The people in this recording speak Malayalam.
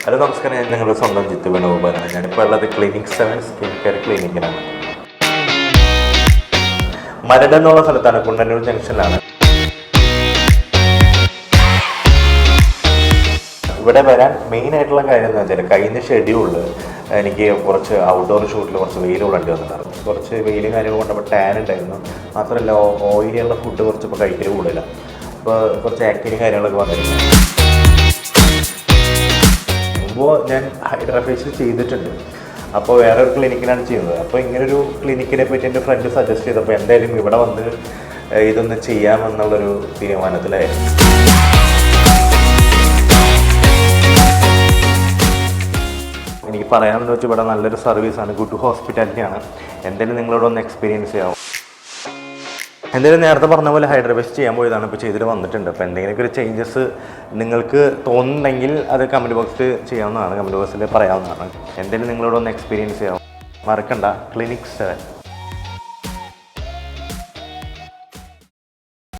ഹലോ നമസ്കാരം, ഞാൻ നിങ്ങളുടെ സ്വന്തം ജിത്തു വേണുഗോപാലാണ്. ഞാനിപ്പോൾ ഉള്ളത് ക്ലിനിക് 7 സ്കിൻ കെയർ ക്ലിനിക്കിലാണ്. മരട് എന്നുള്ള സ്ഥലത്താണ്, കുണ്ടന്നൂർ ജംഗ്ഷനിലാണ്. ഇവിടെ വരാൻ മെയിൻ ആയിട്ടുള്ള കാര്യം എന്ന് വെച്ചാൽ കഴിഞ്ഞ ഷെഡ്യൂളിൽ എനിക്ക് കുറച്ച് ഔട്ട്ഡോർ ഷൂട്ടിൽ കുറച്ച് വെയിൽ കൊള്ളേണ്ടി വന്നിട്ടുണ്ടായിരുന്നു. കുറച്ച് വെയിലും കാര്യങ്ങളും കൊണ്ടപ്പോൾ ടാൻ ഉണ്ടായിരുന്നു. മാത്രമല്ല ഓയിലുള്ള ഫുഡ് കുറച്ചിപ്പോൾ കഴിക്കൽ കൂടുതല. അപ്പോൾ കുറച്ച് ആക്ടിങ് കാര്യങ്ങളൊക്കെ വന്നിട്ടുണ്ട്. മുമ്പ് ഞാൻ ഹൈഡ്രാ ഫേഷ്യൽ ചെയ്തിട്ടുണ്ട്. അപ്പോൾ വേറൊരു ക്ലിനിക്കിലാണ് ചെയ്യുന്നത്. അപ്പോൾ ഇങ്ങനൊരു ക്ലിനിക്കിനെ പറ്റി എൻ്റെ ഫ്രണ്ട് സജസ്റ്റ് ചെയ്തപ്പോൾ എന്തായാലും ഇവിടെ വന്ന് ഇതൊന്ന് ചെയ്യാമെന്നുള്ളൊരു തീരുമാനത്തിലായിരുന്നു. എനിക്ക് പറയാമെന്ന് വെച്ചാൽ ഇവിടെ നല്ലൊരു സർവീസാണ്, ഗുഡ് ഹോസ്പിറ്റാലിറ്റിയാണ്. എന്തായാലും നിങ്ങളോട് ഒന്ന് എക്സ്പീരിയൻസ് ചെയ്യാവും. എന്തായാലും നേരത്തെ പറഞ്ഞ പോലെ ഹൈഡ്രാ ഫേഷ്യൽ ചെയ്യാൻ പോയതാണ്, ഇപ്പോൾ ചെയ്തിട്ട് വന്നിട്ടുണ്ട്. അപ്പോൾ എന്തെങ്കിലുമൊക്കെ ഒരു ചേഞ്ചസ് നിങ്ങൾക്ക് തോന്നുന്നുണ്ടെങ്കിൽ അത് കമൻറ്റ് ബോക്സിൽ ചെയ്യാവുന്നതാണ്, കമൻറ്റ് ബോക്സിൽ പറയാവുന്നതാണ്. എന്തായാലും നിങ്ങളോട് ഒന്ന് എക്സ്പീരിയൻസ് ചെയ്യാവും. മറക്കണ്ട, ക്ലിനിക് 7.